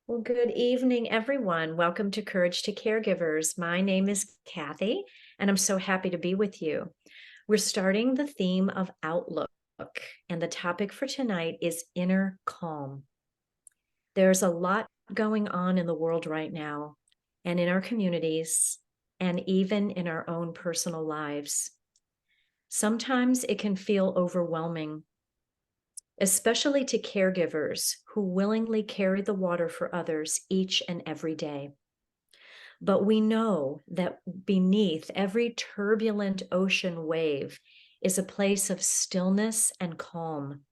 Well, good evening, everyone. Welcome to Courage to Caregivers. My name is Cathy, and I'm so happy to be with you. We're starting the theme of outlook, and the topic for tonight is inner calm. There's a lot going on in the world right now, and in our communities, and even in our own personal lives. Sometimes it can feel overwhelming, especially to caregivers who willingly carry the water for others each and every day. But we know that beneath every turbulent ocean wave is a place of stillness and calm,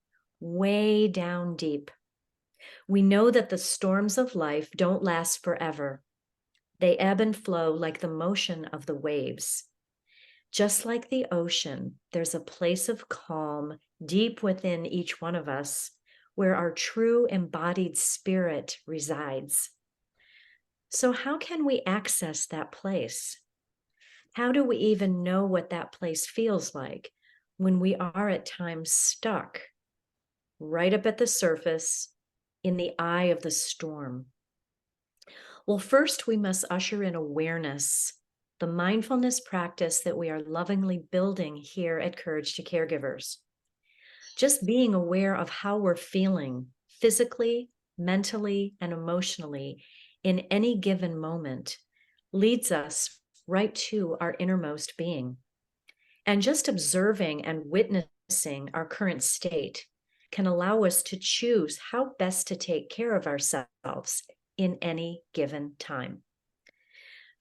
way down deep. We know that the storms of life don't last forever. They ebb and flow like the motion of the waves. Just like the ocean, there's a place of calm deep within each one of us where our true embodied spirit resides. So, how can we access that place? How do we even know what that place feels like when we are at times stuck right up at the surface in the eye of the storm? Well, first, we must usher in awareness, the mindfulness practice that we are lovingly building here at Courage to Caregivers. Just being aware of how we're feeling physically, mentally, and emotionally in any given moment leads us right to our innermost being. And just observing and witnessing our current state can allow us to choose how best to take care of ourselves in any given time.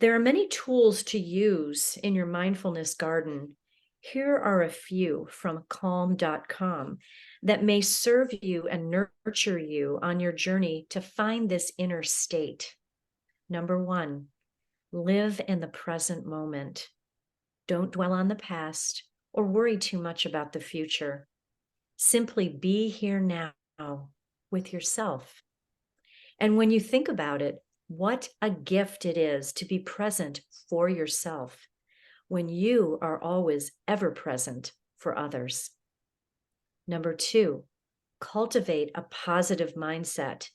There are many tools to use in your mindfulness garden. Here are a few from calm.com that may serve you and nurture you on your journey to find this inner state. Number one, live in the present moment. Don't dwell on the past or worry too much about the future. Simply be here now with yourself. And when you think about it, what a gift it is to be present for yourself when you are always ever present for others. Number two, cultivate a positive mindset.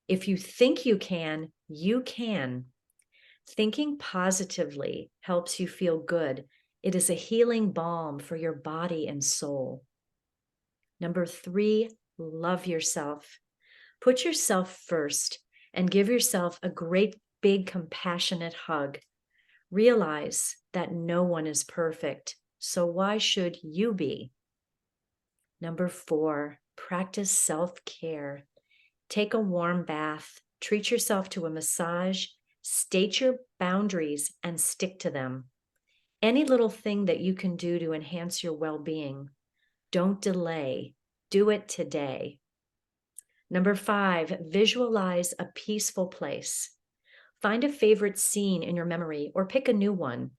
If you think you can, you can. Thinking positively helps you feel good. It is a healing balm for your body and soul. Number three, love yourself. Put yourself first and give yourself a great big compassionate hug. Realize that no one is perfect, so why should you be? Number four, practice self-care. Take a warm bath, treat yourself to a massage, state your boundaries and stick to them. Any little thing that you can do to enhance your well-being, don't delay. Do it today. Number five, visualize a peaceful place. Find a favorite scene in your memory or pick a new one.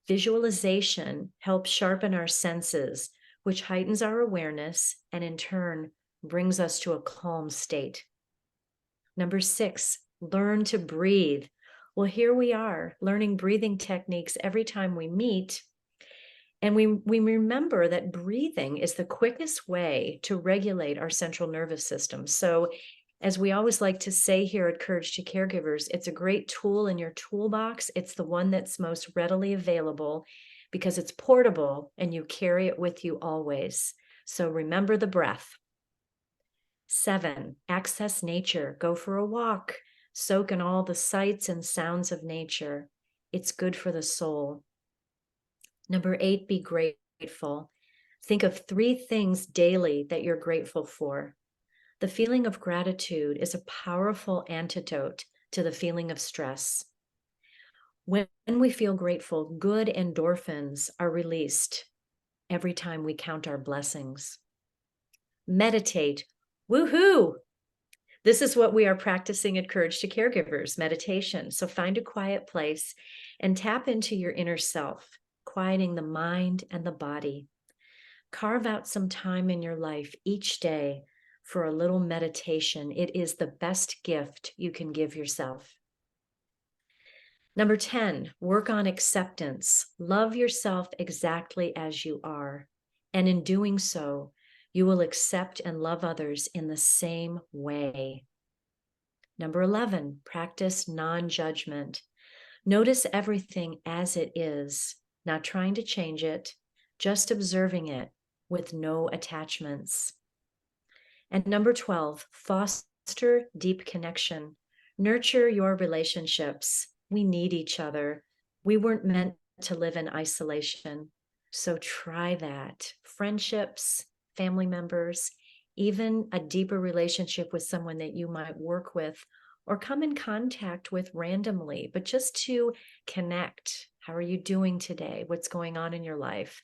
Visualization helps sharpen our senses, which heightens our awareness and in turn brings us to a calm state. Number six, learn to breathe. Well, here we are learning breathing techniques every time we meet. And we remember that breathing is the quickest way to regulate our central nervous system. So, as we always like to say here at Courage to Caregivers, it's a great tool in your toolbox. It's the one that's most readily available because it's portable and you carry it with you always. So, remember the breath. Seven, access nature. Go for a walk. Soak in all the sights and sounds of nature. It's good for the soul. Number eight, be grateful. Think of three things daily that you're grateful for. The feeling of gratitude is a powerful antidote to the feeling of stress. When we feel grateful, good endorphins are released every time we count our blessings. Meditate. Woohoo! This is what we are practicing at Courage to Caregivers, meditation. So find a quiet place and tap into your inner self, quieting the mind and the body. Carve out some time in your life each day for a little meditation. It is the best gift you can give yourself. Number 10, work on acceptance. Love yourself exactly as you are. And in doing so, you will accept and love others in the same way. Number 11, practice non-judgment. Notice everything as it is, not trying to change it, just observing it with no attachments. And number 12, foster deep connection. Nurture your relationships. We need each other. We weren't meant to live in isolation. So try that. Friendships, family members, even a deeper relationship with someone that you might work with or come in contact with randomly, but just to connect. How are you doing today? What's going on in your life?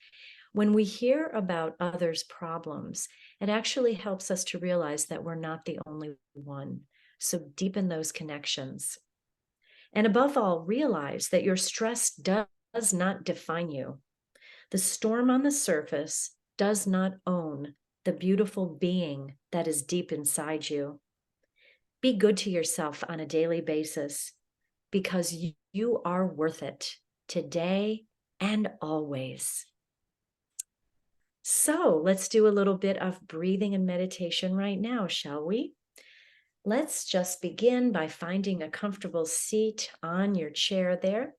When we hear about others' problems, it actually helps us to realize that we're not the only one. So deepen those connections. And above all, realize that your stress does not define you. The storm on the surface does not own the beautiful being that is deep inside you. Be good to yourself on a daily basis because you are worth it today and always. So let's do a little bit of breathing and meditation right now, shall we? Let's just begin by finding a comfortable seat on your chair there,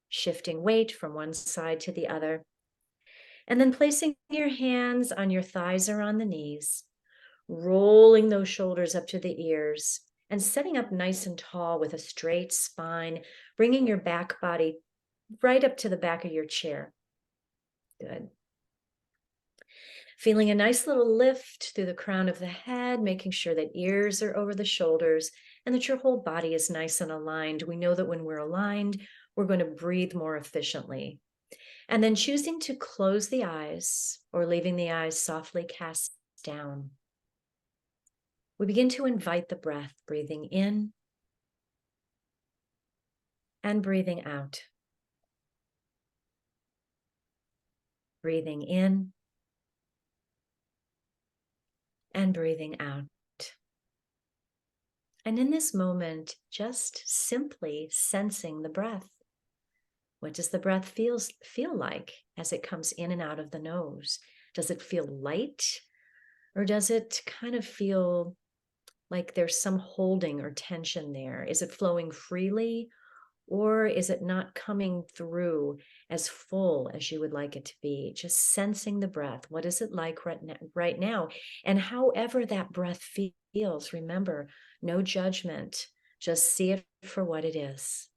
shifting weight from one side to the other, and then placing your hands on your thighs or on the knees, rolling those shoulders up to the ears, and setting up nice and tall with a straight spine, bringing your back body right up to the back of your chair. Good. Feeling a nice little lift through the crown of the head, making sure that ears are over the shoulders and that your whole body is nice and aligned. We know that when we're aligned, we're going to breathe more efficiently. And then choosing to close the eyes or leaving the eyes softly cast down. We begin to invite the breath, breathing in and breathing out. Breathing in and breathing out. And in this moment, just simply sensing the breath. What does the breath feel like as it comes in and out of the nose? Does it feel light, or does it kind of feel like there's some holding or tension there? Is it flowing freely, or is it not coming through as full as you would like it to be? Just sensing the breath. What is it like right now? And however that breath feels, remember, no judgment. Just see it for what it is.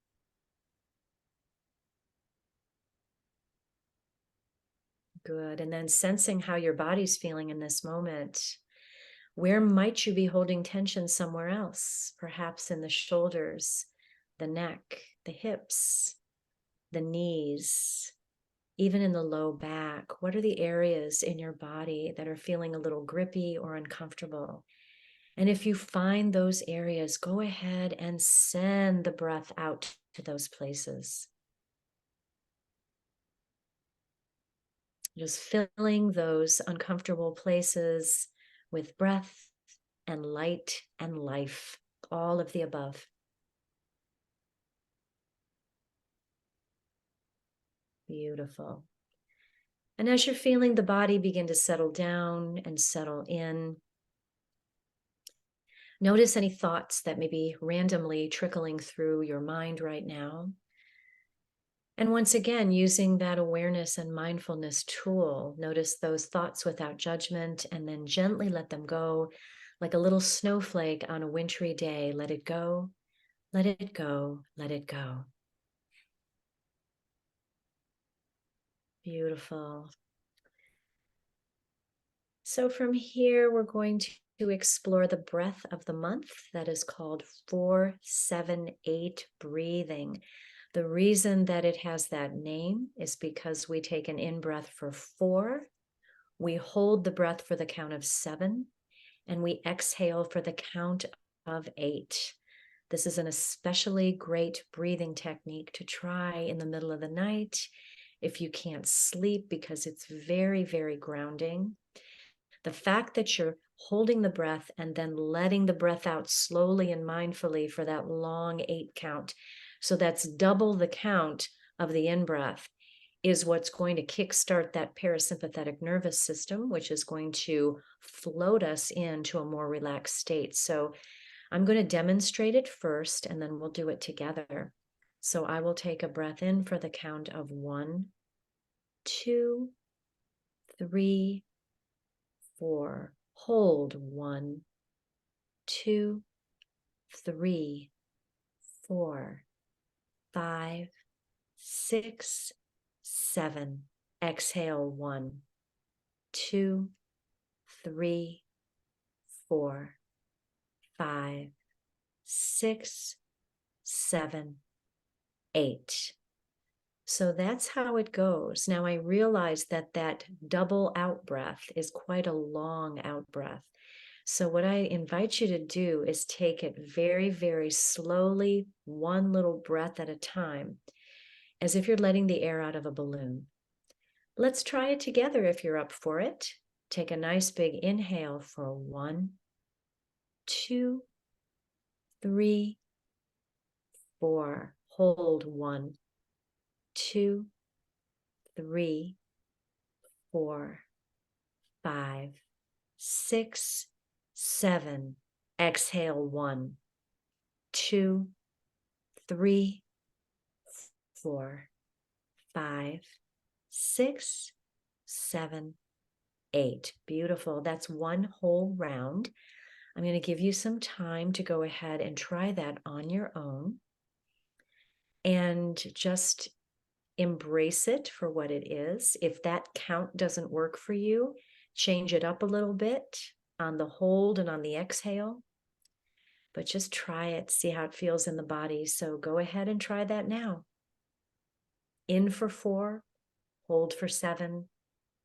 Good. And then sensing how your body's feeling in this moment. Where might you be holding tension somewhere else? Perhaps in the shoulders, the neck, the hips, the knees, even in the low back. What are the areas in your body that are feeling a little grippy or uncomfortable? And if you find those areas, go ahead and send the breath out to those places. Just filling those uncomfortable places with breath and light and life, all of the above. Beautiful. And as you're feeling the body begin to settle down and settle in, notice any thoughts that may be randomly trickling through your mind right now. And once again, using that awareness and mindfulness tool, notice those thoughts without judgment and then gently let them go like a little snowflake on a wintry day. Let it go, let it go, let it go. Beautiful. So from here, we're going to explore the breath of the month that is called 4-7-8 breathing. The reason that it has that name is because we take an in-breath for 4, we hold the breath for the count of 7, and we exhale for the count of 8. This is an especially great breathing technique to try in the middle of the night if you can't sleep, because it's very, very grounding. The fact that you're holding the breath and then letting the breath out slowly and mindfully for that long 8 count, so that's double the count of the in-breath, is what's going to kickstart that parasympathetic nervous system, which is going to float us into a more relaxed state. So I'm going to demonstrate it first, and then we'll do it together. So I will take a breath in for the count of 1, 2, 3, 4. Hold 1, 2, 3, 4, 5, 6, 7. Exhale 1, 2, 3, 4, 5, 6, 7, 8. So that's how it goes. Now I realize that that double out breath is quite a long out breath. So what I invite you to do is take it very, very slowly, one little breath at a time, as if you're letting the air out of a balloon. Let's try it together if you're up for it. Take a nice big inhale for 1, 2, 3, 4. Hold 1, 2, 3, 4, 5, 6, 7. Exhale 1, 2, 3, 4, 5, 6, 7, 8. Beautiful. That's one whole round. I'm going to give you some time to go ahead and try that on your own and just embrace it for what it is. If that count doesn't work for you, change it up a little bit on the hold and on the exhale, but just try it, see how it feels in the body. So go ahead and try that now. In for 4, hold for 7,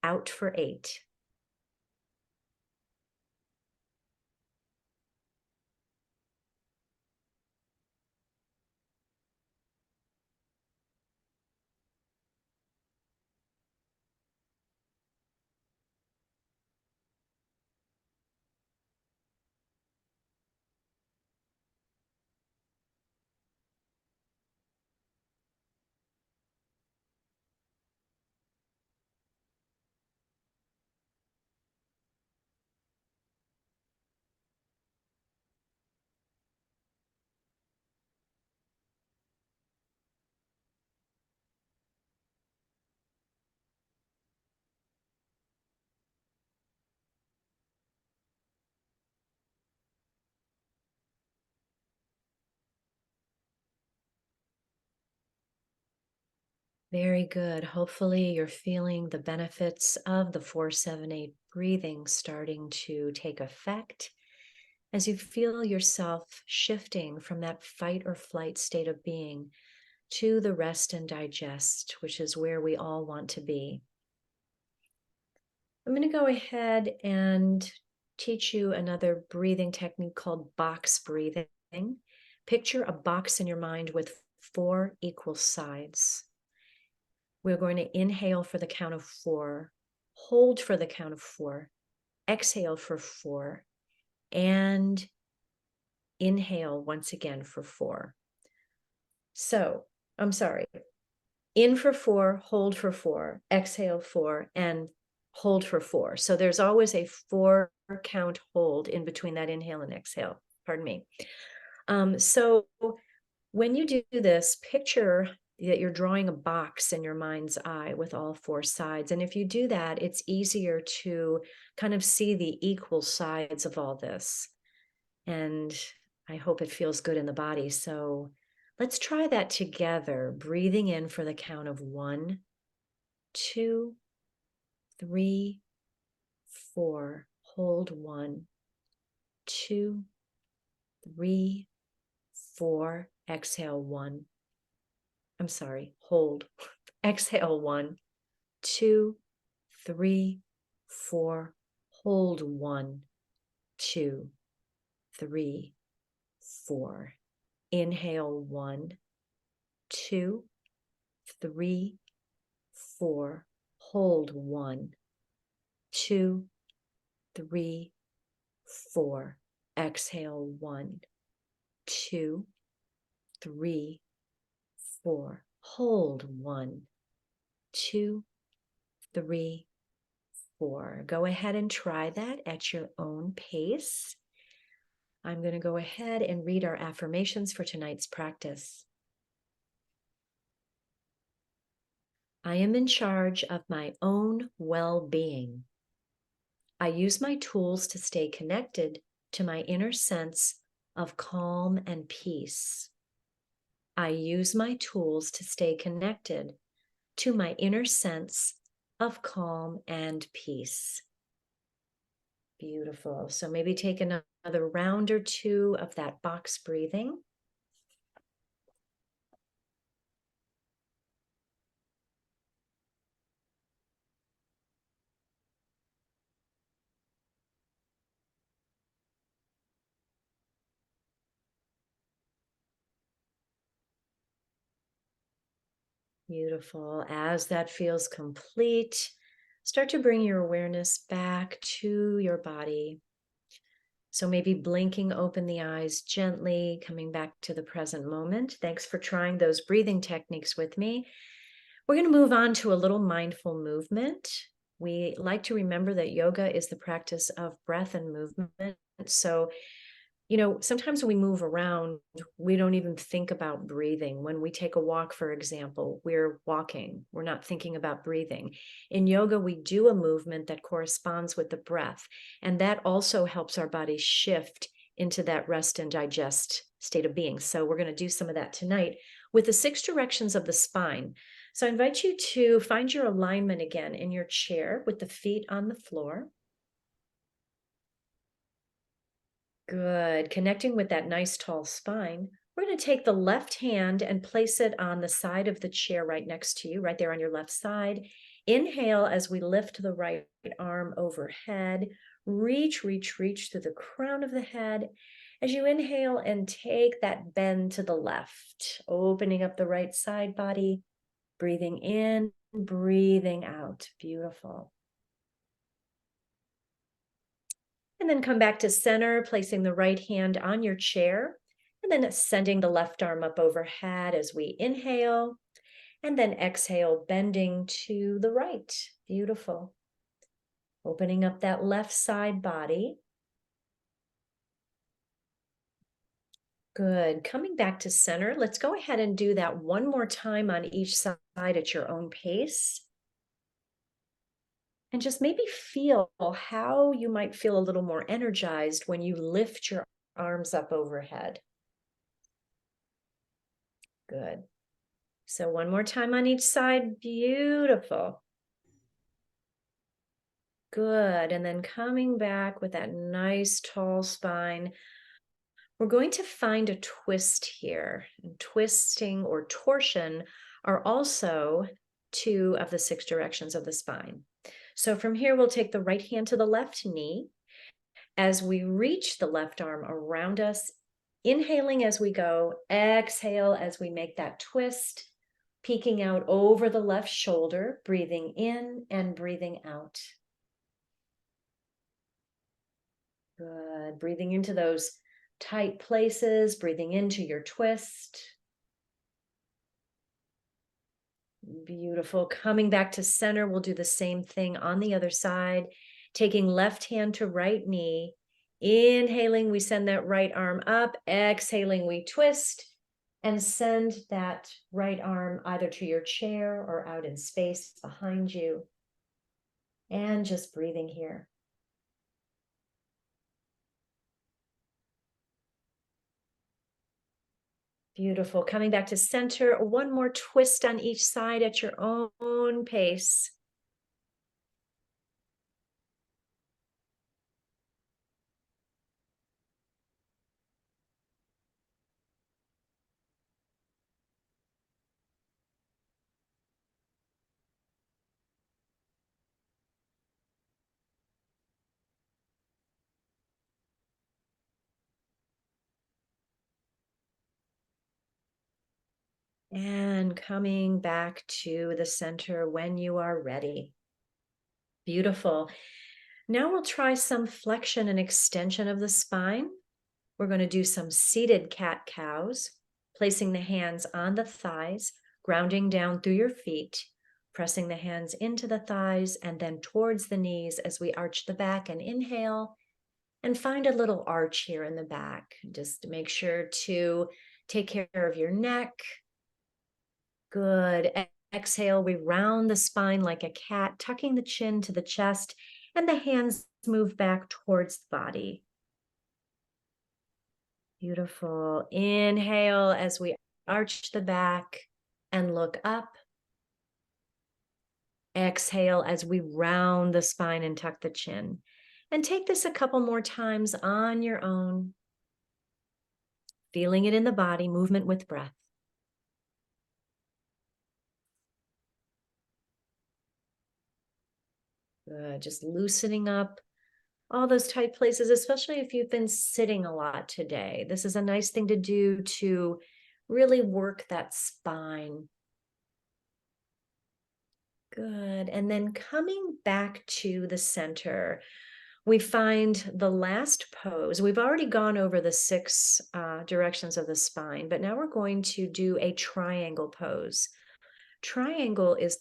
out for 8. Very good. Hopefully you're feeling the benefits of the 4-7-8 breathing starting to take effect as you feel yourself shifting from that fight or flight state of being to the rest and digest, which is where we all want to be. I'm going to go ahead and teach you another breathing technique called box breathing. Picture a box in your mind with 4 equal sides. We're going to inhale for the count of 4, hold for the count of 4, exhale for 4, and inhale once again for 4. So, I'm sorry, in for 4, hold for 4, exhale 4, and hold for 4. So there's always a 4 count hold in between that inhale and exhale. Pardon me. So when you do this, picture that you're drawing a box in your mind's eye with all 4 sides. And if you do that, it's easier to kind of see the equal sides of all this. And I hope it feels good in the body. So let's try that together, breathing in for the count of 1, 2, 3, 4. Hold 1, 2, 3, 4. Exhale 1. I'm sorry, hold. Exhale 1, 2, 3, 4. Hold 1, 2, 3, 4. Inhale 1, 2, 3, 4. Hold 1, 2, 3, 4. Exhale 1, 2, 3, 4. Hold 1, 2, 3, 4. Go ahead and try that at your own pace. I'm going to go ahead and read our affirmations for tonight's practice. I am in charge of my own well-being. I use my tools to stay connected to my inner sense of calm and peace. I use my tools to stay connected to my inner sense of calm and peace. Beautiful. So maybe take another round or two of that box breathing. Beautiful. As that feels complete, start to bring your awareness back to your body. So maybe blinking open the eyes gently, coming back to the present moment. Thanks for trying those breathing techniques with me. We're going to move on to a little mindful movement. We like to remember that yoga is the practice of breath and movement. So sometimes when we move around, we don't even think about breathing. When we take a walk, for example, we're walking. We're not thinking about breathing. In yoga, we do a movement that corresponds with the breath, and that also helps our body shift into that rest and digest state of being. So we're going to do some of that tonight with the 6 directions of the spine. So I invite you to find your alignment again in your chair with the feet on the floor. Good. Connecting with that nice tall spine. We're going to take the left hand and place it on the side of the chair right next to you, right there on your left side. Inhale as we lift the right arm overhead. Reach, reach, reach through the crown of the head. As you inhale and take that bend to the left, opening up the right side body, breathing in, breathing out. Beautiful. And then come back to center, placing the right hand on your chair, and then sending the left arm up overhead as we inhale, and then exhale, bending to the right. Beautiful. Opening up that left side body. Good. Coming back to center, let's go ahead and do that one more time on each side at your own pace. And just maybe feel how you might feel a little more energized when you lift your arms up overhead. Good. So one more time on each side. Beautiful. Good. And then coming back with that nice tall spine. We're going to find a twist here. And twisting or torsion are also 2 of the 6 directions of the spine. So from here, we'll take the right hand to the left knee. As we reach the left arm around us, inhaling as we go, exhale as we make that twist. Peeking out over the left shoulder, breathing in and breathing out. Good. Breathing into those tight places, breathing into your twist. Beautiful. Coming back to center, we'll do the same thing on the other side. Taking left hand to right knee. Inhaling, we send that right arm up. Exhaling, we twist. And send that right arm either to your chair or out in space behind you. And just breathing here. Beautiful. Coming back to center. One more twist on each side at your own pace. And coming back to the center when you are ready. Beautiful. Now we'll try some flexion and extension of the spine. We're going to do some seated cat-cows, placing the hands on the thighs, grounding down through your feet, pressing the hands into the thighs and then towards the knees as we arch the back and inhale, And find a little arch here in the back. Just make sure to take care of your neck. Good. Exhale, we round the spine like a cat, tucking the chin to the chest, and the hands move back towards the body. Beautiful. Inhale as we arch the back and look up. Exhale as we round the spine and tuck the chin. And take this a couple more times on your own. Feeling it in the body, movement with breath. Good. Just loosening up all those tight places, especially if you've been sitting a lot today. This is a nice thing to do to really work that spine. Good. And then coming back to the center, we find the last pose. We've already gone over the 6 directions of the spine, but now we're going to do a triangle pose. Triangle is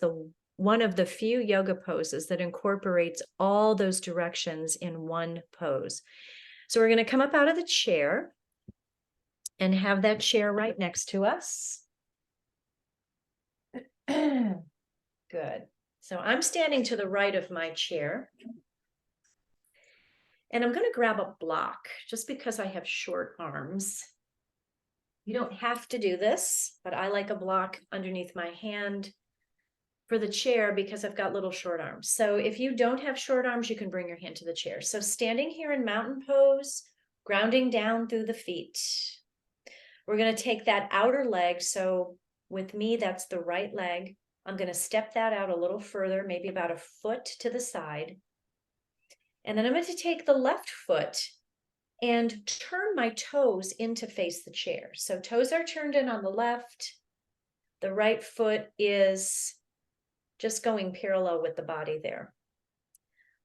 one of the few yoga poses that incorporates all those directions in one pose. So we're going to come up out of the chair and have that chair right next to us. Good. So I'm standing to the right of my chair. And I'm going to grab a block just because I have short arms. You don't have to do this, but I like a block underneath my hand for the chair because I've got little short arms. So if you don't have short arms, you can bring your hand to the chair. So standing here in mountain pose, grounding down through the feet. We're going to take that outer leg. So with me, that's the right leg. I'm going to step that out a little further, maybe about a foot to the side. And then I'm going to take the left foot and turn my toes in to face the chair. So toes are turned in on the left. The right foot is just going parallel with the body there.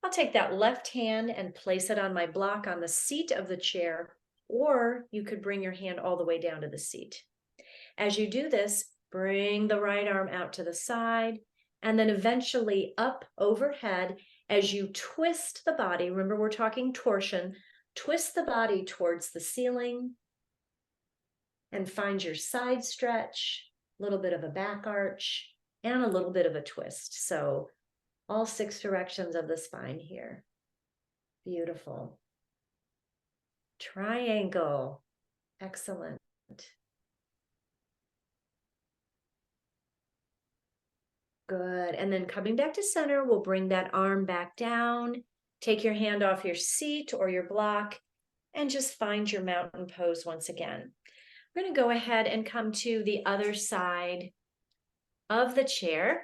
I'll take that left hand and place it on my block on the seat of the chair, or you could bring your hand all the way down to the seat. As you do this, bring the right arm out to the side, and then eventually up overhead as you twist the body. Remember, we're talking torsion. Twist the body towards the ceiling and find your side stretch, a little bit of a back arch, and a little bit of a twist. So all 6 directions of the spine here. Beautiful. Triangle. Excellent. Good. And then coming back to center, we'll bring that arm back down. Take your hand off your seat or your block and just find your mountain pose once again. We're going to go ahead and come to the other side of the chair.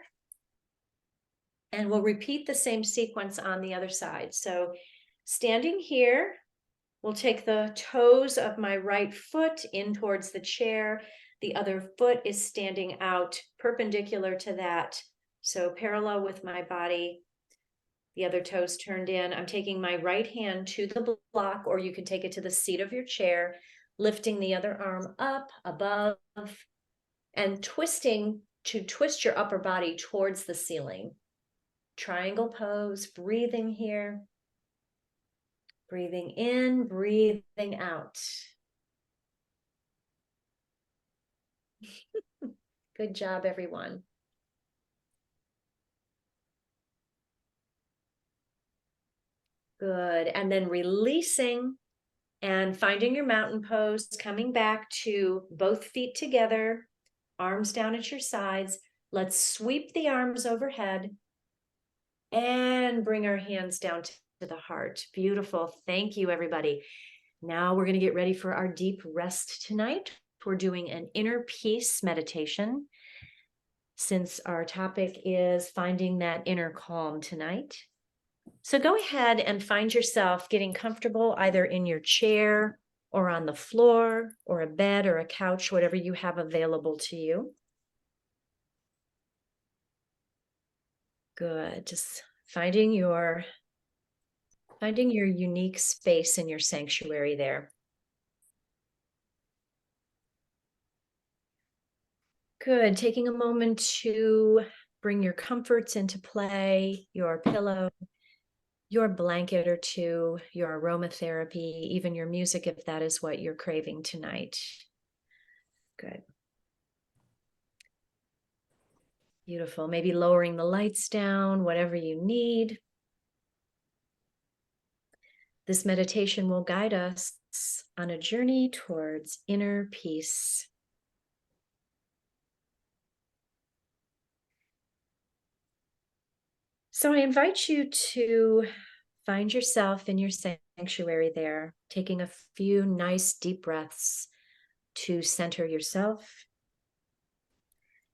And we'll repeat the same sequence on the other side. So standing here, we'll take the toes of my right foot in towards the chair. The other foot is standing out perpendicular to that. So parallel with my body, the other toes turned in. I'm taking my right hand to the block, or you can take it to the seat of your chair, lifting the other arm up above and twisting to twist your upper body towards the ceiling. Triangle pose, breathing here. Breathing in, breathing out. Good job, everyone. Good. And then releasing and finding your mountain pose, coming back to both feet together, arms down at your sides. Let's sweep the arms overhead and bring our hands down to the heart. Beautiful. Thank you, everybody. Now we're going to get ready for our deep rest tonight. We're doing an inner peace meditation since our topic is finding that inner calm tonight. So go ahead and find yourself getting comfortable either in your chair or on the floor or a bed or a couch, whatever you have available to you. Good. Just finding your unique space in your sanctuary there. Good. Taking a moment to bring your comforts into play, your pillow, your blanket or two, your aromatherapy, even your music, if that is what you're craving tonight. Good. Beautiful. Maybe lowering the lights down, whatever you need. This meditation will guide us on a journey towards inner peace. So I invite you to find yourself in your sanctuary there, taking a few nice deep breaths to center yourself,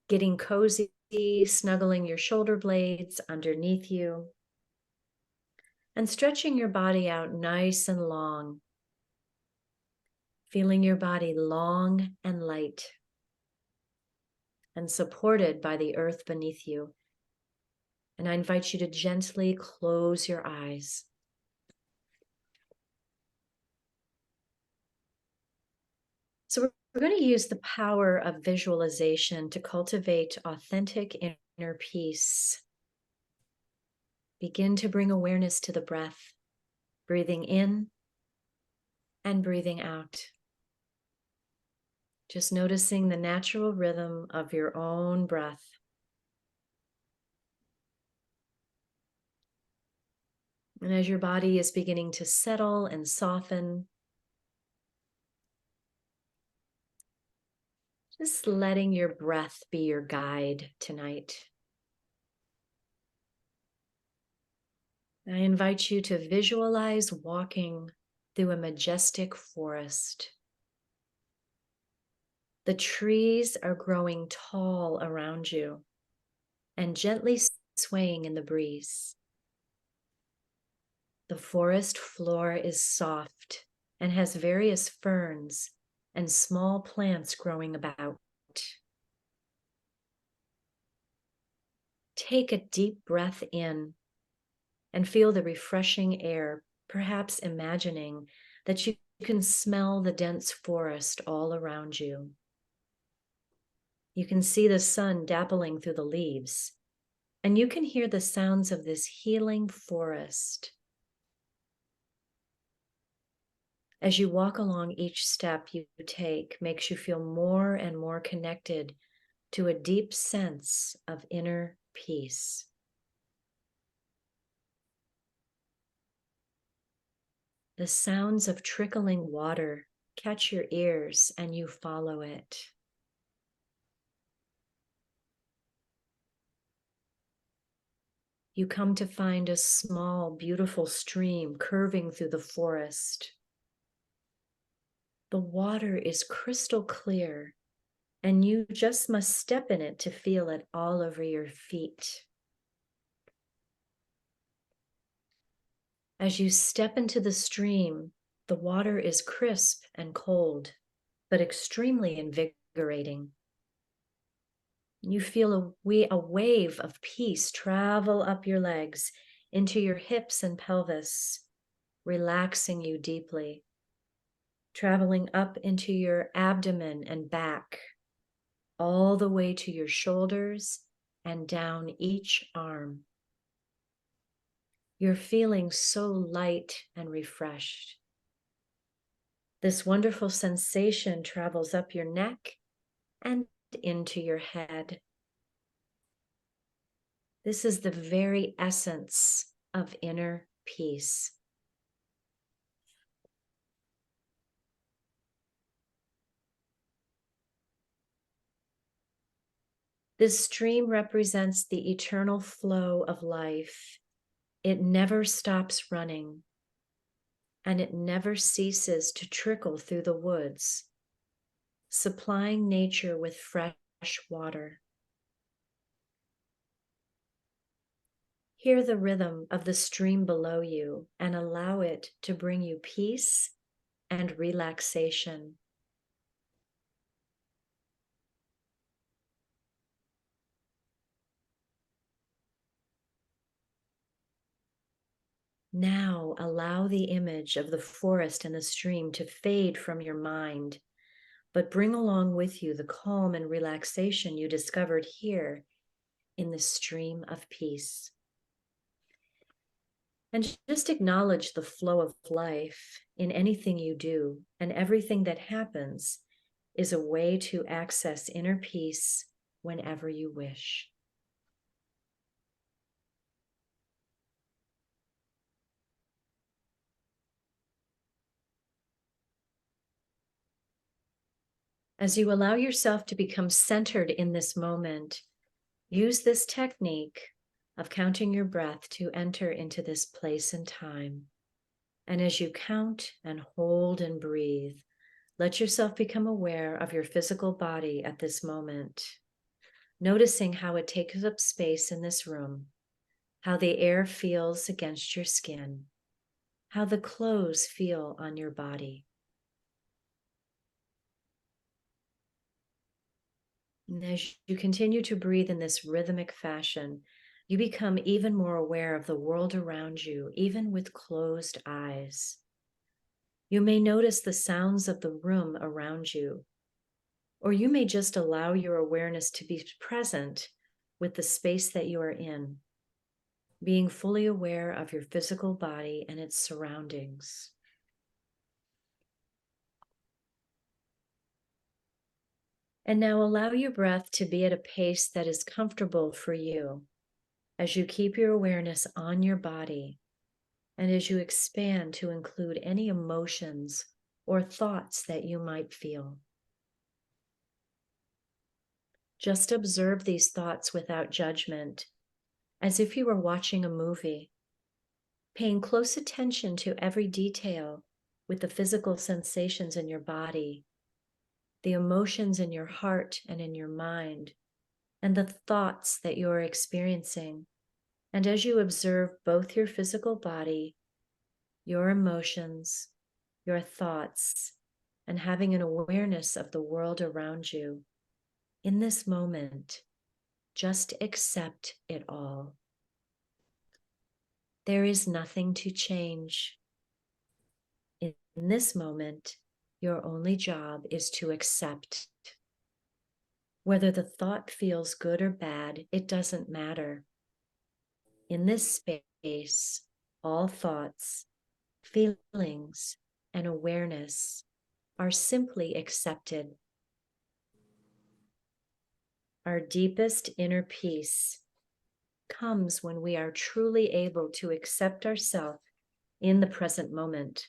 getting cozy, snuggling your shoulder blades underneath you, and stretching your body out nice and long, feeling your body long and light and supported by the earth beneath you. And I invite you to gently close your eyes. So we're going to use the power of visualization to cultivate authentic inner peace. Begin to bring awareness to the breath, breathing in and breathing out. Just noticing the natural rhythm of your own breath. And as your body is beginning to settle and soften, just letting your breath be your guide tonight. I invite you to visualize walking through a majestic forest. The trees are growing tall around you and gently swaying in the breeze. The forest floor is soft and has various ferns and small plants growing about. Take a deep breath in and feel the refreshing air, perhaps imagining that you can smell the dense forest all around you. You can see the sun dappling through the leaves, and you can hear the sounds of this healing forest. As you walk along, each step you take makes you feel more and more connected to a deep sense of inner peace. The sounds of trickling water catch your ears and you follow it. You come to find a small, beautiful stream curving through the forest. The water is crystal clear, and you just must step in it to feel it all over your feet. As you step into the stream, the water is crisp and cold, but extremely invigorating. You feel a wave of peace travel up your legs into your hips and pelvis, relaxing you deeply, traveling up into your abdomen and back, all the way to your shoulders and down each arm. You're feeling so light and refreshed. This wonderful sensation travels up your neck and into your head. This is the very essence of inner peace. This stream represents the eternal flow of life. It never stops running, and it never ceases to trickle through the woods, supplying nature with fresh water. Hear the rhythm of the stream below you and allow it to bring you peace and relaxation. Now allow the image of the forest and the stream to fade from your mind, but bring along with you the calm and relaxation you discovered here in the stream of peace. And just acknowledge the flow of life in anything you do, and everything that happens is a way to access inner peace whenever you wish. As you allow yourself to become centered in this moment, use this technique of counting your breath to enter into this place and time. And as you count and hold and breathe, let yourself become aware of your physical body at this moment, noticing how it takes up space in this room, how the air feels against your skin, how the clothes feel on your body. And as you continue to breathe in this rhythmic fashion, you become even more aware of the world around you, even with closed eyes. You may notice the sounds of the room around you, or you may just allow your awareness to be present with the space that you are in, being fully aware of your physical body and its surroundings. And now allow your breath to be at a pace that is comfortable for you as you keep your awareness on your body and as you expand to include any emotions or thoughts that you might feel. Just observe these thoughts without judgment, as if you were watching a movie, paying close attention to every detail with the physical sensations in your body, the emotions in your heart and in your mind, and the thoughts that you are experiencing. And as you observe both your physical body, your emotions, your thoughts, and having an awareness of the world around you, in this moment, just accept it all. There is nothing to change. In this moment, your only job is to accept. Whether the thought feels good or bad, it doesn't matter. In this space, all thoughts, feelings, and awareness are simply accepted. Our deepest inner peace comes when we are truly able to accept ourselves in the present moment,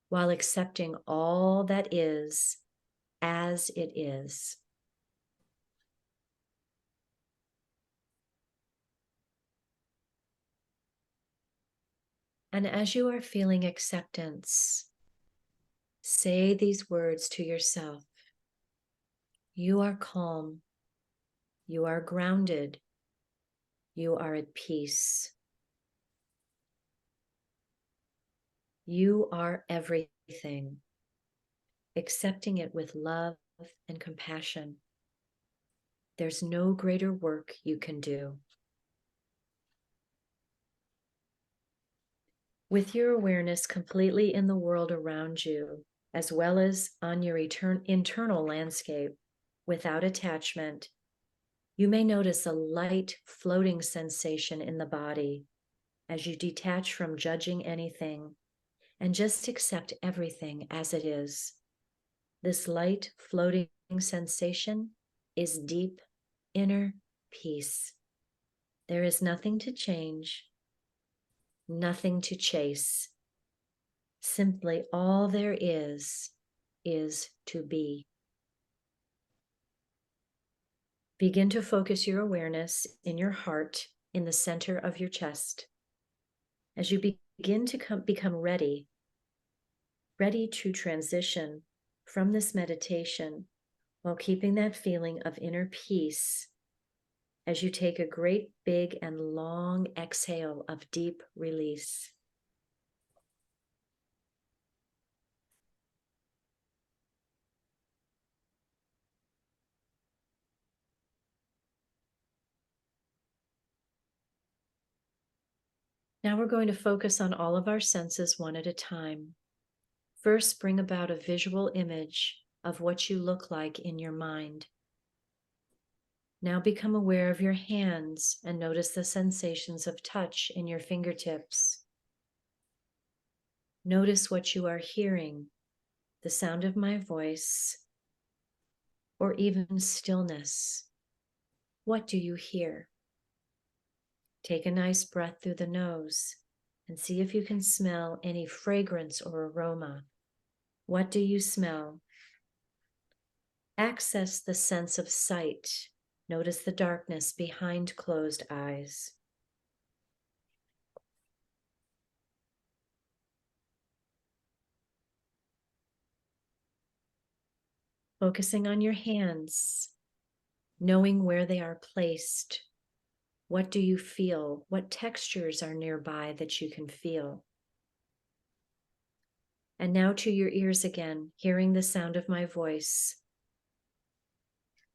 while accepting all that is as it is. And as you are feeling acceptance, say these words to yourself. You are calm. You are grounded. You are at peace. You are everything. Accepting it with love and compassion. There's no greater work you can do. With your awareness completely in the world around you, as well as on your internal landscape, without attachment, you may notice a light floating sensation in the body as you detach from judging anything and just accept everything as it is. This light floating sensation is deep inner peace. There is nothing to change, nothing to chase. Simply all there is to be. Begin to focus your awareness in your heart in the center of your chest. As you begin to become ready to transition from this meditation while keeping that feeling of inner peace, as you take a great big and long exhale of deep release. Now we're going to focus on all of our senses one at a time. First, bring about a visual image of what you look like in your mind. Now become aware of your hands and notice the sensations of touch in your fingertips. Notice what you are hearing, the sound of my voice, or even stillness. What do you hear? Take a nice breath through the nose and see if you can smell any fragrance or aroma. What do you smell? Access the sense of sight. Notice the darkness behind closed eyes. Focusing on your hands, knowing where they are placed. What do you feel? What textures are nearby that you can feel? And now to your ears again, hearing the sound of my voice.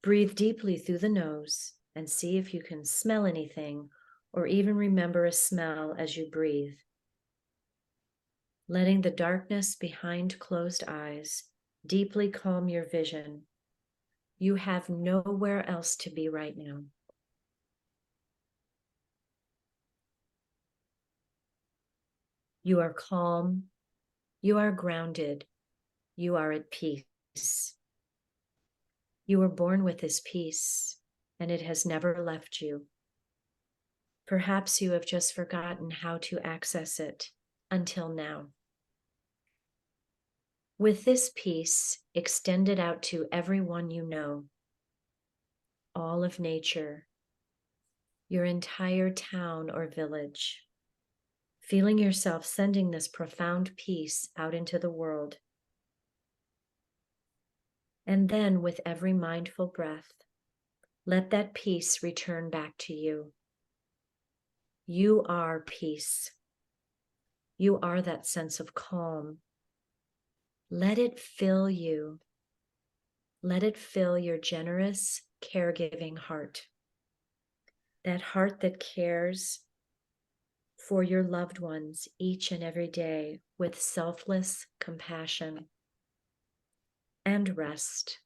Breathe deeply through the nose and see if you can smell anything or even remember a smell as you breathe. Letting the darkness behind closed eyes deeply calm your vision. You have nowhere else to be right now. You are calm. You are grounded. You are at peace. You were born with this peace, and it has never left you. Perhaps you have just forgotten how to access it until now. With this peace, extend it out to everyone you know, all of nature, your entire town or village, feeling yourself sending this profound peace out into the world. And then, with every mindful breath, let that peace return back to you. You are peace. You are that sense of calm. Let it fill you. Let it fill your generous, caregiving heart. That heart that cares for your loved ones each and every day with selfless compassion. And rest.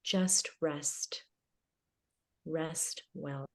Just rest. Rest well.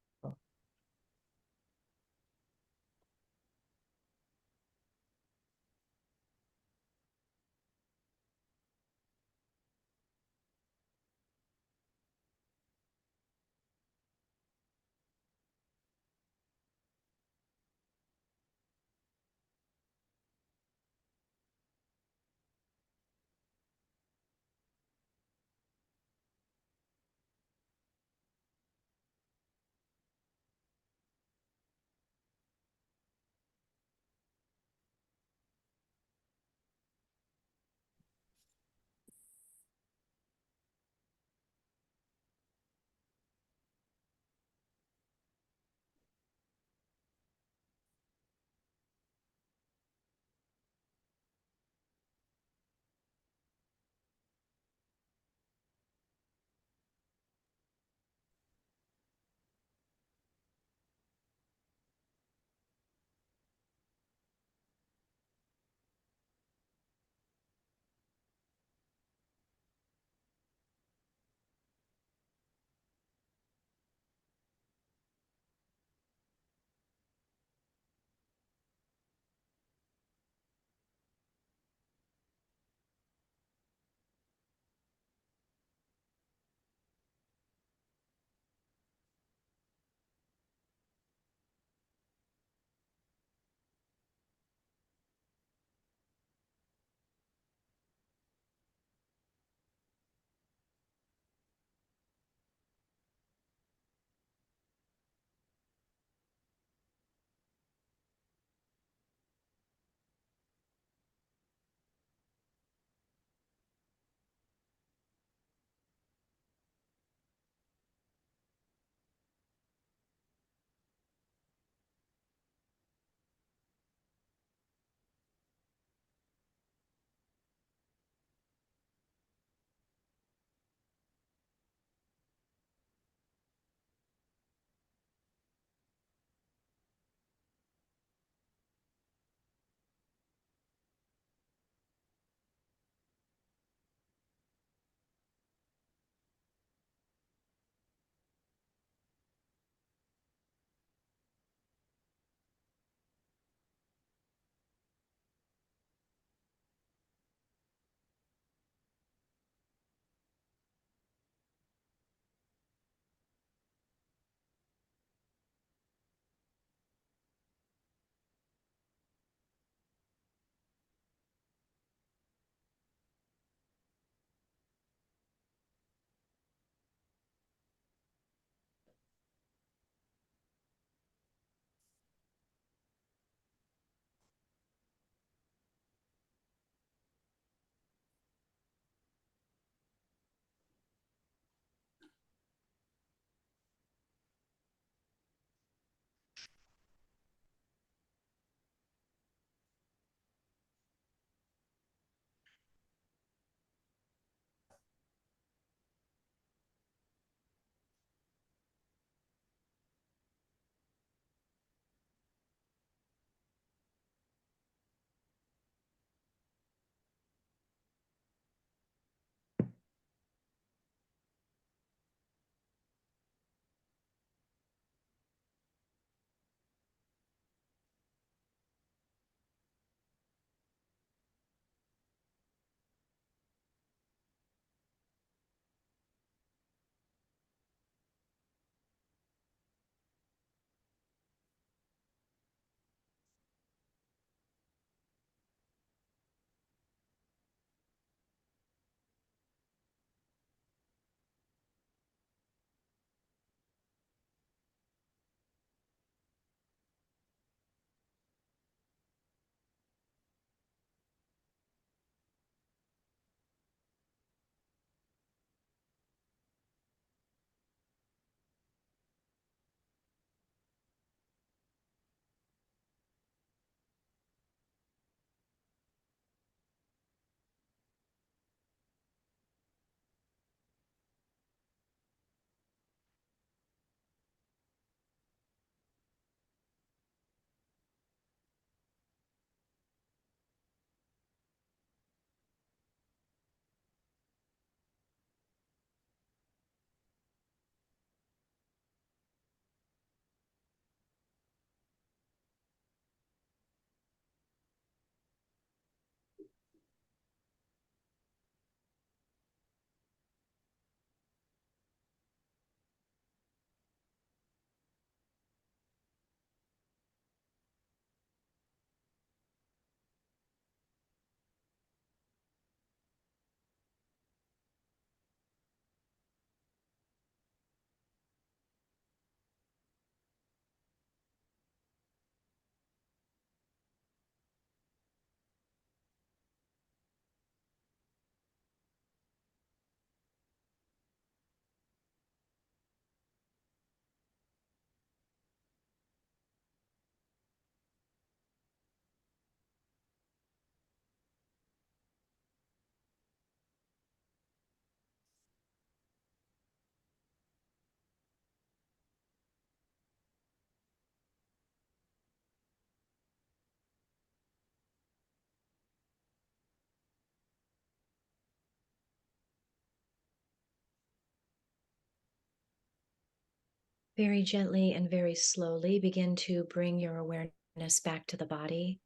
very gently and very slowly begin to bring your awareness back to the body,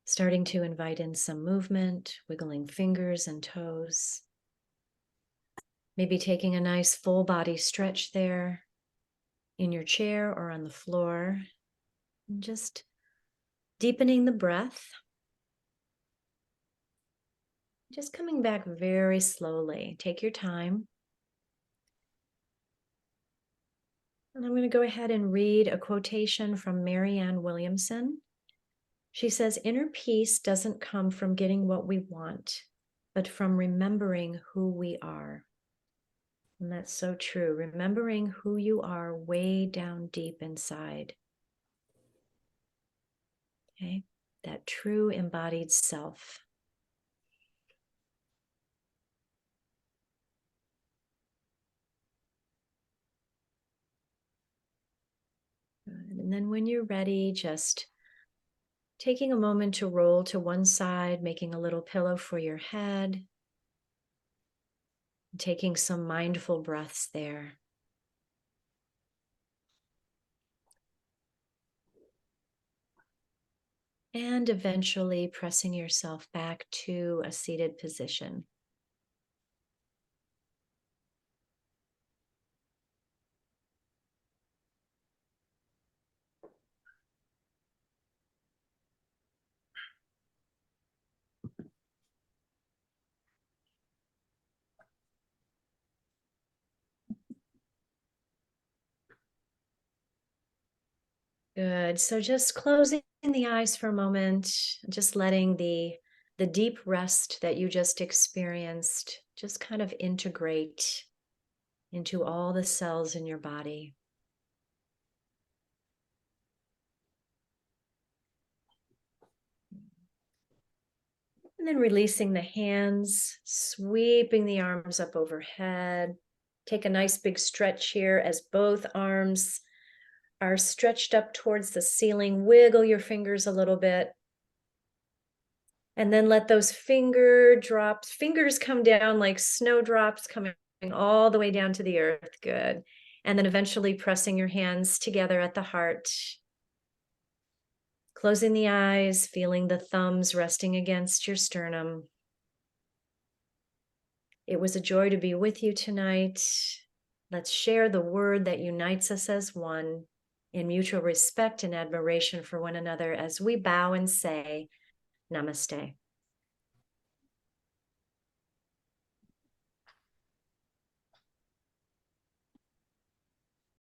starting to invite in some movement, wiggling fingers and toes. Maybe taking a nice full body stretch there in your chair or on the floor. And just deepening the breath. Just coming back very slowly. Take your time. And I'm going to go ahead and read a quotation from Marianne Williamson. She says, "Inner peace doesn't come from getting what we want, but from remembering who we are." And that's so true. Remembering who you are way down deep inside. Okay, that true embodied self. And then when you're ready, just taking a moment to roll to one side, making a little pillow for your head, taking some mindful breaths there. And eventually pressing yourself back to a seated position. Good. So just closing the eyes for a moment, just letting the deep rest that you just experienced just kind of integrate into all the cells in your body. And then releasing the hands, sweeping the arms up overhead. Take a nice big stretch here as both arms are stretched up towards the ceiling. Wiggle your fingers a little bit. And then let those fingers come down like snowdrops coming all the way down to the earth. Good. And then eventually pressing your hands together at the heart. Closing the eyes, feeling the thumbs resting against your sternum. It was a joy to be with you tonight. Let's share the word that unites us as one in mutual respect and admiration for one another as we bow and say, Namaste.